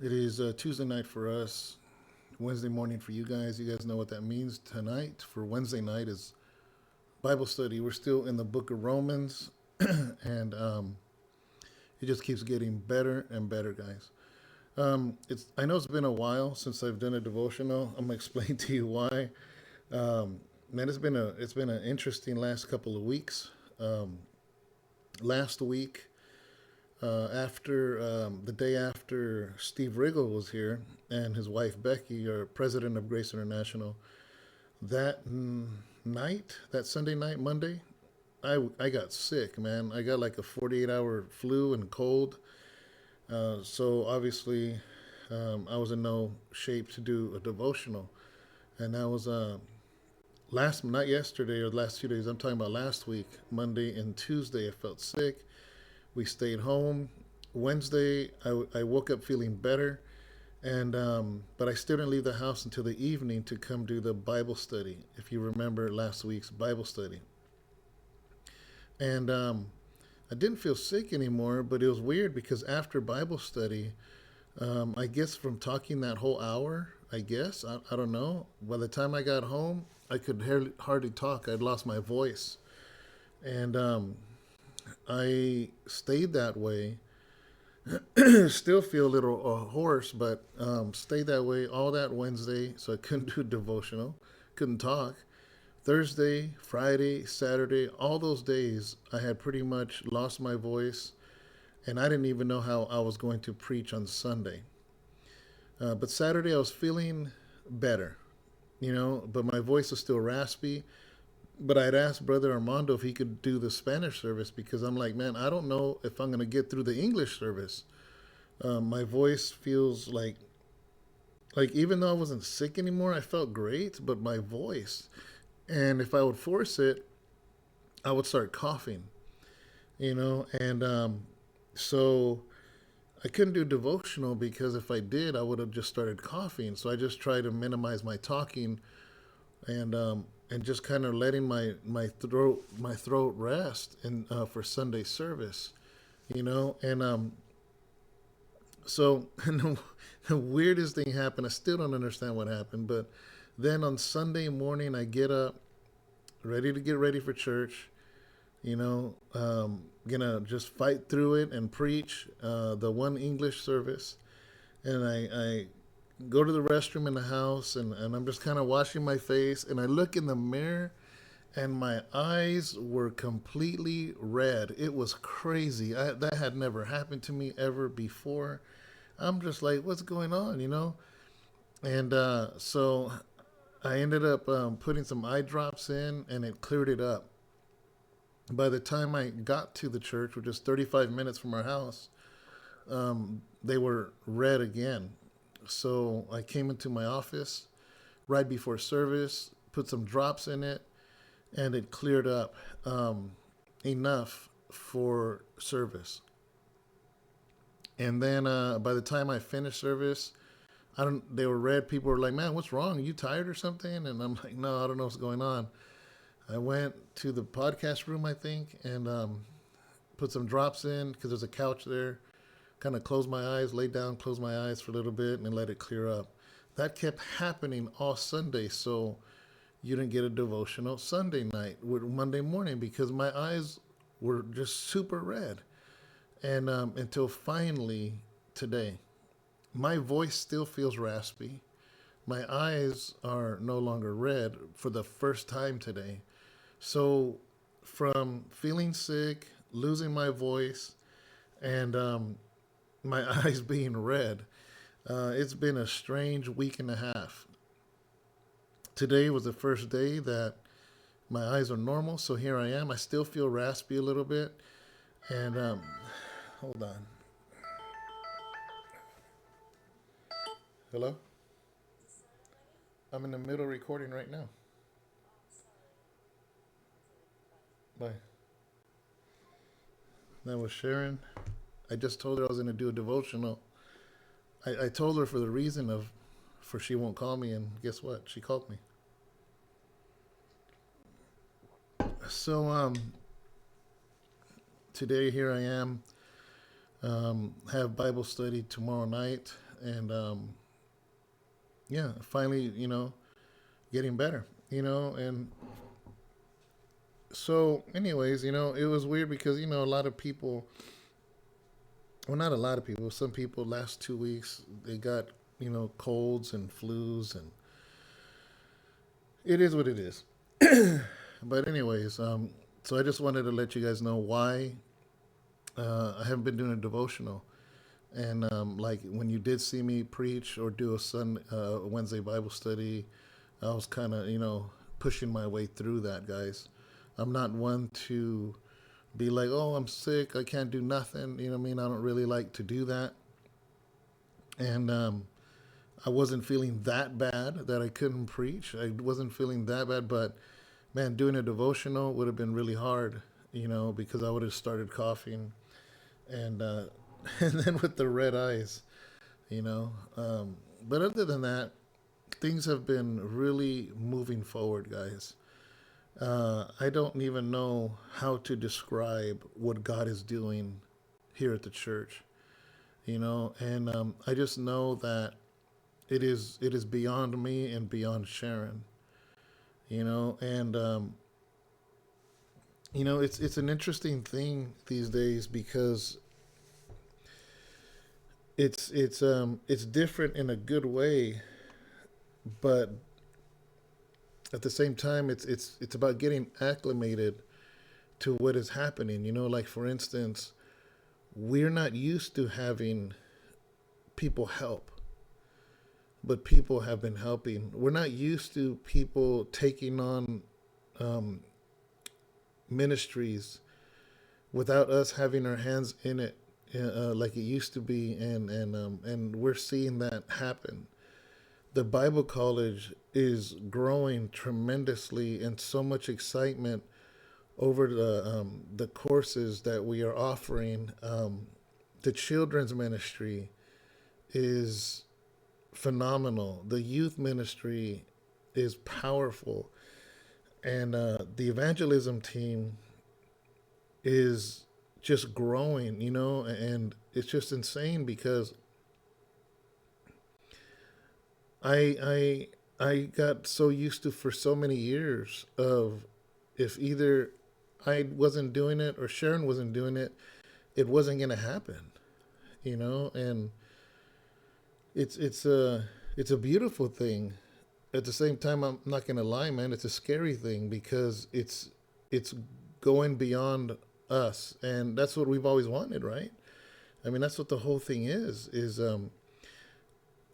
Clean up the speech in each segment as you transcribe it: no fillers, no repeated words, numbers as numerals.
It is Tuesday night for us, Wednesday morning for you guys. You guys know what that means. Tonight for Wednesday night is Bible study. We're still in the book of Romans, and it just keeps getting better and better, guys. It's I know it's been a while since I've done a devotional. I'm gonna explain to you why. Man, it's been an interesting last couple of weeks. Um, Last week, after the day after Steve Riggle was here and his wife Becky, our president of Grace International, that night, that Sunday night, Monday, I got sick, man. I got like a 48-hour flu and cold. So obviously, I was in no shape to do a devotional. And that was not yesterday or the last 2 days. I'm talking about last week, Monday and Tuesday. I felt sick. We stayed home. Wednesday, I woke up feeling better, and but I still didn't leave the house until the evening to come do the Bible study. If you remember last week's Bible study, and I didn't feel sick anymore, but it was weird because after Bible study, I guess from talking that whole hour, I don't know. By the time I got home, I could hardly talk. I'd lost my voice, and I stayed that way. Still feel a little hoarse, but stayed that way all that Wednesday, so I couldn't do devotional, couldn't talk. Thursday, Friday, Saturday, all those days, I had pretty much lost my voice, and I didn't even know how I was going to preach on Sunday. But Saturday, I was feeling better, but my voice was still raspy. But I'd asked Brother Armando if he could do the Spanish service because I'm like, man, I don't know if I'm going to get through the English service. My voice feels like even though I wasn't sick anymore, I felt great, but my voice, and if I would force it, I would start coughing, and so I couldn't do devotional because if I did, I would have just started coughing. So I just try to minimize my talking and just kind of letting my throat rest and for Sunday service, and so and the weirdest thing happened. I still don't understand what happened, but then on Sunday morning, I get up, ready to get ready for church. Gonna just fight through it and preach the one English service, and I go to the restroom in the house, and I'm just kind of washing my face, and I look in the mirror, and my eyes were completely red. It was crazy. That had never happened to me ever before. I'm just like, what's going on, And so I ended up putting some eye drops in, and it cleared it up. By the time I got to the church, which is 35 minutes from our house, they were red again. So I came into my office right before service, put some drops in it, and it cleared up enough for service. And then by the time I finished service, I don't. They were red. People were like, "Man, what's wrong? Are you tired or something?" And I'm like, "No, I don't know what's going on." I went to the podcast room, I think, and put some drops in because there's a couch there. Kind of closed my eyes, laid down, closed my eyes for a little bit, and let it clear up. That kept happening all Sunday, so you didn't get a devotional Sunday night with Monday morning because my eyes were just super red. And until finally today, my voice still feels raspy. My eyes are no longer red for the first time today. So, from feeling sick, losing my voice, and my eyes being red, it's been a strange week and a half. Today was the first day that my eyes are normal, so here I am. I still feel raspy a little bit, and hold on. Hello? I'm in the middle of recording right now. Bye. That was Sharon. I just told her I was going to do a devotional. I told her for the reason of, for she won't call me, and guess what? She called me. So today here I am. Have Bible study tomorrow night and yeah, finally, getting better, and so, anyways, it was weird because a lot of people, well, not a lot of people, some people last 2 weeks they got colds and flus, and it is what it is. But anyways, so I just wanted to let you guys know why I haven't been doing a devotional. And like when you did see me preach or do a Wednesday Bible study, I was kind of pushing my way through that, guys. I'm not one to be like, oh, I'm sick, I can't do nothing. You know what I mean? I don't really like to do that. And I wasn't feeling that bad that I couldn't preach. I wasn't feeling that bad, but man, doing a devotional would have been really hard, because I would have started coughing, and and then with the red eyes, you know. But other than that, things have been really moving forward, guys. I don't even know how to describe what God is doing here at the church, and I just know that it is beyond me and beyond Sharon, and it's an interesting thing these days because it's different in a good way, but at the same time it's about getting acclimated to what is happening. Like for instance, we're not used to having people help, but people have been helping. We're not used to people taking on um, ministries without us having our hands in it, like it used to be, and we're seeing that happen. The Bible College is growing tremendously, and so much excitement over the courses that we are offering. The children's ministry is phenomenal. The youth ministry is powerful, and the evangelism team is just growing. And it's just insane because I got so used to for so many years of if either I wasn't doing it or Sharon wasn't doing it, it wasn't gonna happen, and it's a beautiful thing. At the same time, I'm not gonna lie, man, it's a scary thing because it's going beyond us, and that's what we've always wanted, right? I mean, that's what the whole thing is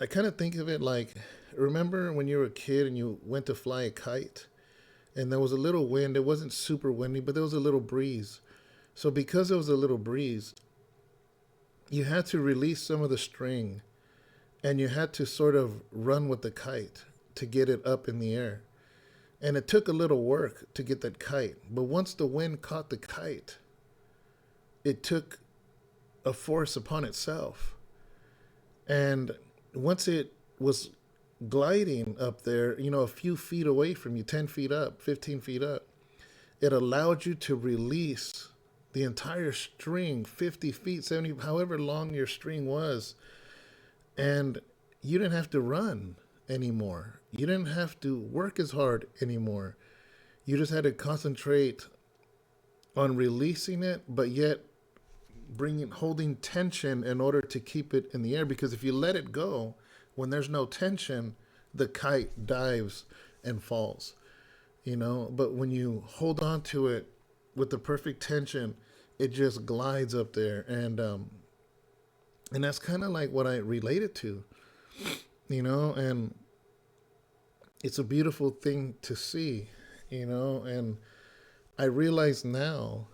I kind of think of it like, remember when you were a kid and you went to fly a kite and there was a little wind. It wasn't super windy, but there was a little breeze. So because there was a little breeze, you had to release some of the string and you had to sort of run with the kite to get it up in the air. And it took a little work to get that kite. But once the wind caught the kite, it took a force upon itself. And once it was gliding up there, a few feet away from you, 10 feet up, 15 feet up, it allowed you to release the entire string, 50 feet, 70, however long your string was. And you didn't have to run anymore. You didn't have to work as hard anymore. You just had to concentrate on releasing it, but yet holding tension in order to keep it in the air. Because if you let it go, when there's no tension, the kite dives and falls, But when you hold on to it with the perfect tension, it just glides up there. And that's kind of like what I relate it to, and it's a beautiful thing to see, and I realize now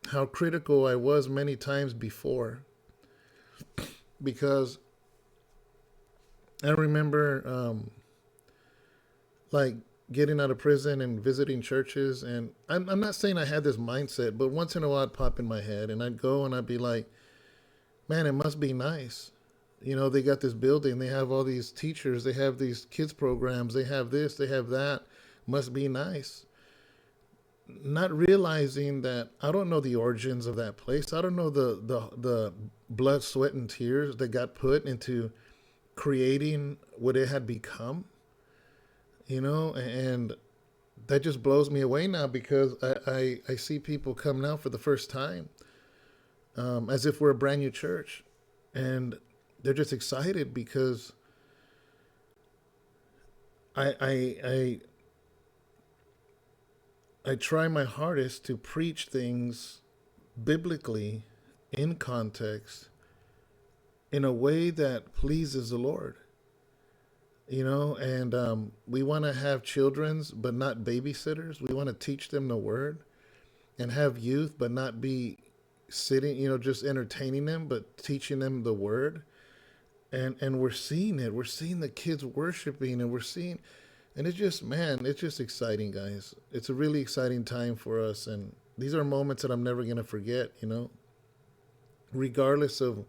how critical I was many times before, because I remember like getting out of prison and visiting churches, and I'm not saying I had this mindset, but once in a while it'd pop in my head and I'd go and I'd be like, man, it must be nice. They got this building, they have all these teachers, they have these kids programs, they have this, they have that. Must be nice. not realizing that I don't know the origins of that place. I don't know the blood, sweat, and tears that got put into creating what it had become, and that just blows me away now because I see people come now for the first time, as if we're a brand new church, and they're just excited because I I I, I try my hardest to preach things biblically in context in a way that pleases the Lord. And we want to have children's but not babysitters. We want to teach them the word and have youth but not be sitting, just entertaining them, but teaching them the word. And we're seeing it. We're seeing the kids worshiping, and we're seeing, and it's just, man, it's just exciting, guys. It's a really exciting time for us, and these are moments that I'm never gonna forget. Regardless of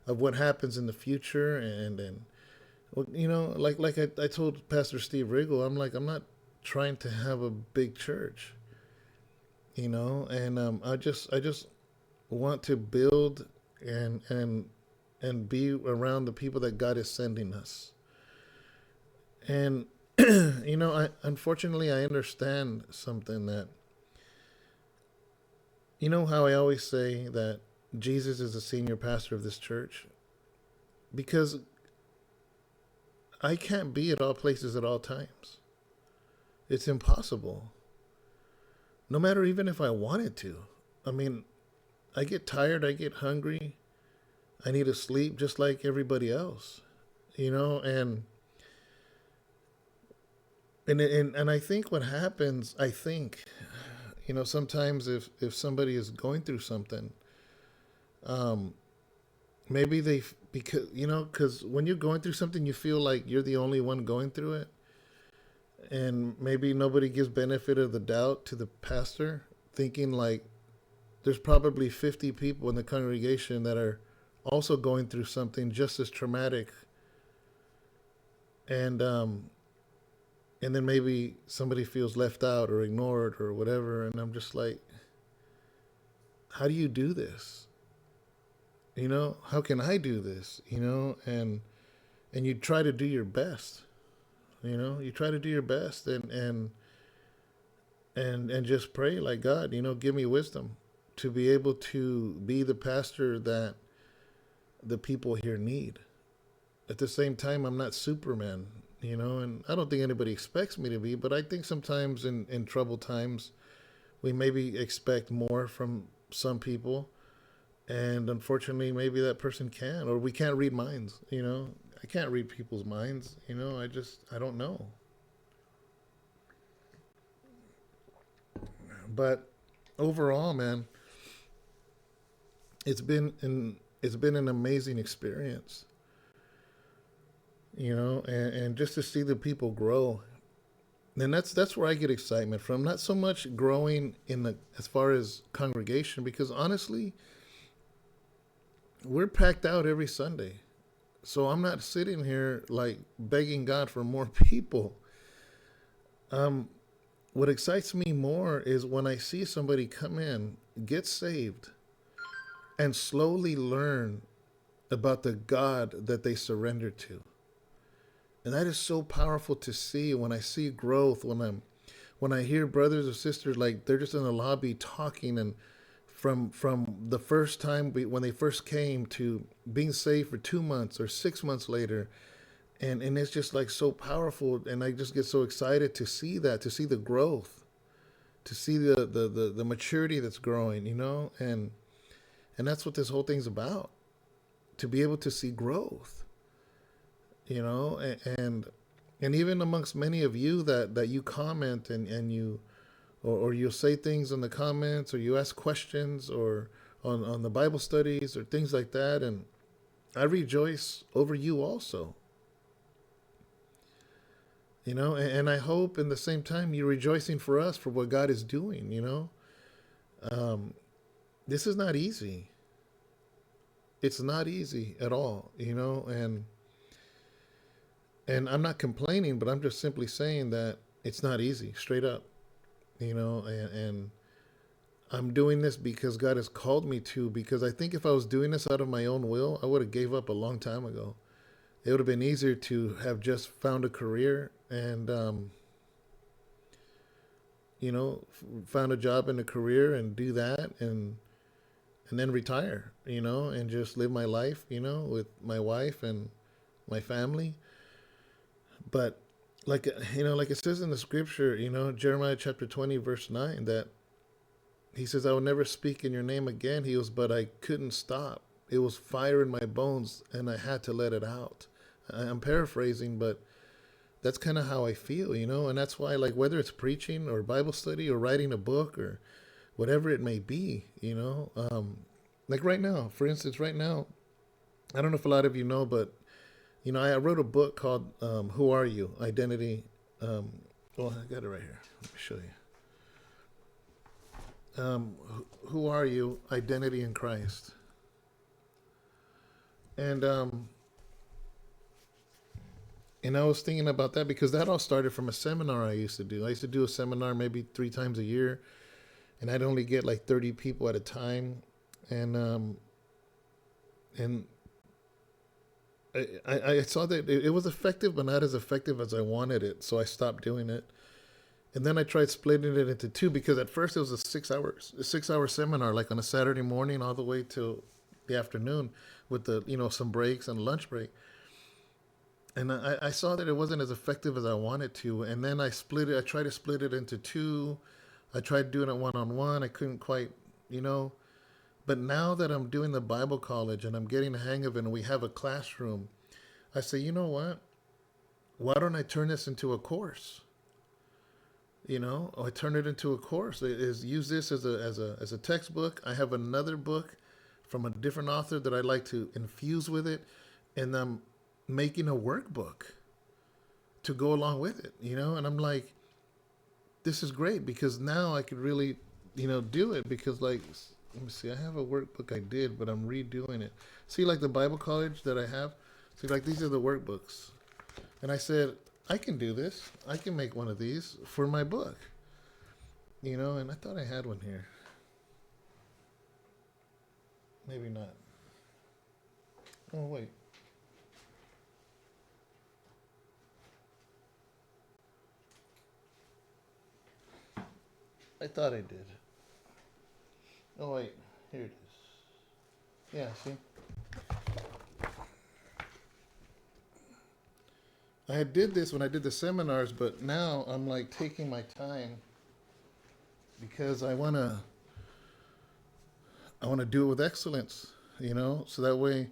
what happens in the future, and well, like I told Pastor Steve Riggle, I'm like, I'm not trying to have a big church, and I just want to build and be around the people that God is sending us. And I unfortunately I understand something that, how I always say that Jesus is the senior pastor of this church, because I can't be at all places at all times. It's impossible. No matter even if I wanted to. I mean, I get tired, I get hungry, I need to sleep just like everybody else, and and I think what happens, I think, sometimes if somebody is going through something, um, maybe because when you're going through something, you feel like you're the only one going through it, and maybe nobody gives benefit of the doubt to the pastor, thinking like there's probably 50 people in the congregation that are also going through something just as traumatic, and and then maybe somebody feels left out or ignored or whatever, and I'm just like, how do you do this? How can I do this? And you try to do your best. You try to do your best, and just pray like, God, give me wisdom to be able to be the pastor that the people here need. At the same time, I'm not Superman, and I don't think anybody expects me to be, but I think sometimes in troubled times, we maybe expect more from some people. And unfortunately, maybe that person can, or we can't read minds, I can't read people's minds, I don't know. But overall, man, it's been an amazing experience, and just to see the people grow. And that's where I get excitement from. Not so much growing in the as far as congregation, because honestly, we're packed out every Sunday. So I'm not sitting here like begging God for more people. Um, what excites me more is when I see somebody come in, get saved, and slowly learn about the God that they surrender to. And that is so powerful to see when I see growth, when I hear brothers or sisters like they're just in the lobby talking, and from the first time when they first came to being saved for 2 months or 6 months later, and it's just like so powerful, and I just get so excited to see that, to see the growth, to see the maturity that's growing, and that's what this whole thing's about, to be able to see growth, and even amongst many of you that you comment, and you, or you'll say things in the comments, or you ask questions, or on the Bible studies or things like that, and I rejoice over you also, and I hope in the same time you're rejoicing for us for what God is doing. um, this is not easy. It's not easy at all, and I'm not complaining, but I'm just simply saying that it's not easy, straight up. and I'm doing this because God has called me to. Because I think if I was doing this out of my own will, I would have gave up a long time ago. It would have been easier to have just found a career and found a job in a career and do that and then retire, and just live my life, with my wife and my family. But like it says in the scripture, Jeremiah chapter 20 verse 9, that he says, I will never speak in your name again. He goes, but I couldn't stop. It was fire in my bones and I had to let it out. I'm paraphrasing, but that's kind of how I feel, and that's why, like, whether it's preaching or Bible study or writing a book or whatever it may be, like right now, for instance, right now, I don't know if a lot of you know, but I wrote a book called "Who Are You? Identity." Well, I got it right here. Let me show you. Who are you? Identity in Christ. And I was thinking about that because that all started from a seminar I used to do. I used to do a seminar maybe 3 times a year, and I'd only get like 30 people at a time, and I saw that it was effective, but not as effective as I wanted it. So I stopped doing it. And then I tried splitting it into two because at first it was a 6 hour seminar, like on a Saturday morning all the way till the afternoon with some breaks and lunch break. And I saw that it wasn't as effective as I wanted to. And then I split it. I tried to split it into two. I tried doing it one-on-one. I couldn't quite, But now that I'm doing the Bible college and I'm getting the hang of it and we have a classroom, I say, you know what? Why don't I turn this into a course? I turn it into a course. Use this as a textbook. I have another book from a different author that I like to infuse with it, and I'm making a workbook to go along with it. And I'm like, this is great because now I could really, do it because like. Let me see. I have a workbook I did, but I'm redoing it. See, like the Bible college that I have? See, like these are the workbooks. And I said, I can do this. I can make one of these for my book. And I thought I had one here. Maybe not. Oh, wait. I thought I did. Oh, wait. Here it is. Yeah, see? I did this when I did the seminars, but now I'm like taking my time because I want to do it with excellence, so that way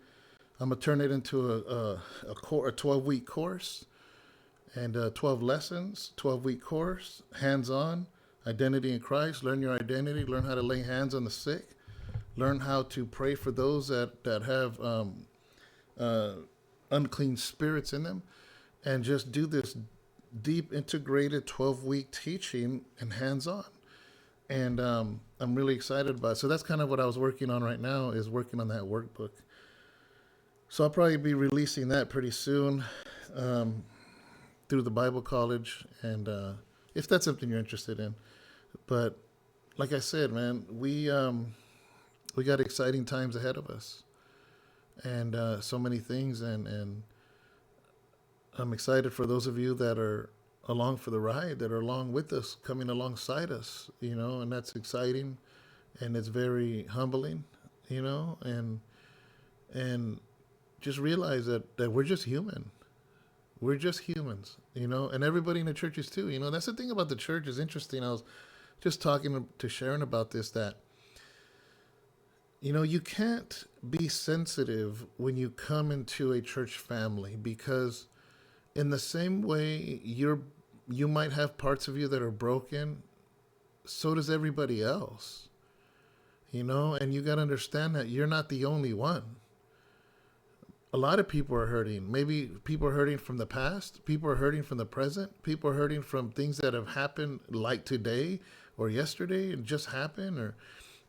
I'm going to turn it into a 12-week course and 12 lessons, 12-week course, hands-on, identity in Christ, learn your identity, learn how to lay hands on the sick, learn how to pray for those that have unclean spirits in them, and just do this deep integrated 12-week teaching and hands-on. And I'm really excited about it. So that's kind of what I was working on right now, is working on that workbook. So I'll probably be releasing that pretty soon through the Bible college, and if that's something you're interested in. But like I said, man, we got exciting times ahead of us, and so many things, and I'm excited for those of you that are along for the ride, that are along with us, coming alongside us, and that's exciting, and it's very humbling, and just realize that we're just human. We're just humans, and everybody in the churches too. That's the thing about the church is interesting. I was just talking to Sharon about this, that, you can't be sensitive when you come into a church family, because in the same way you might have parts of you that are broken, so does everybody else, and you got to understand that you're not the only one. A lot of people are hurting. Maybe people are hurting from the past, people are hurting from the present, people are hurting from things that have happened like today or yesterday and just happened, or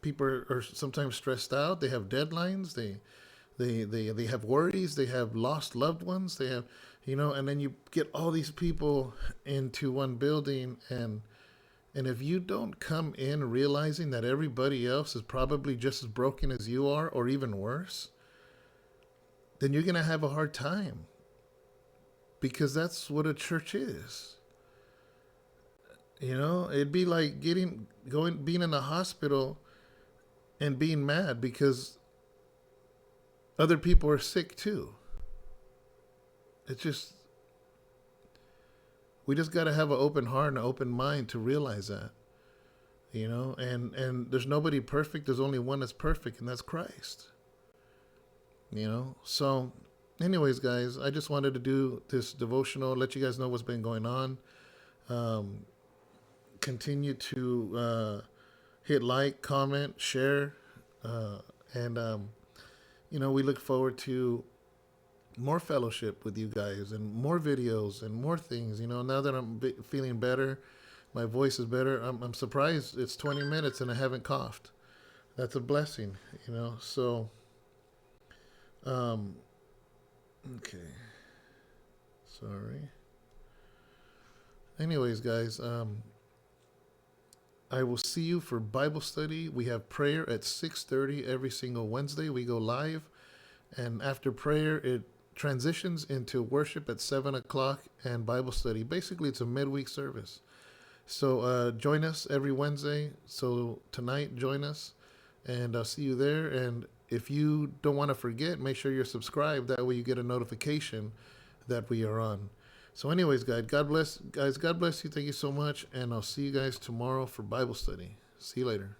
people are sometimes stressed out, they have deadlines, they have worries, they have lost loved ones, they have, and then you get all these people into one building, and And if you don't come in realizing that everybody else is probably just as broken as you are, or even worse, then you're going to have a hard time, because that's what a church is. You know, it'd be like being in a hospital and being mad because other people are sick too. It's just, we just got to have an open heart and an open mind to realize that, you know, and there's nobody perfect. There's only one that's perfect, and that's Christ, you know? So anyways, guys, I just wanted to do this devotional, let you guys know what's been going on. Continue to hit like, comment, share, and you know, we look forward to more fellowship with you guys and more videos and more things. You know, now that I'm feeling better, my voice is better. I'm surprised it's 20 minutes and I haven't coughed. That's a blessing, you know. So, um, okay, sorry. Anyways, guys, I will see you for Bible study. We have prayer at 6:30 every single Wednesday. We go live, and after prayer, it transitions into worship at 7 o'clock and Bible study. Basically, it's a midweek service. So join us every Wednesday. So tonight, join us, and I'll see you there. And if you don't want to forget, make sure you're subscribed. That way, you get a notification that we are on. So anyways, guys, God bless you. Thank you so much. And I'll see you guys tomorrow for Bible study. See you later.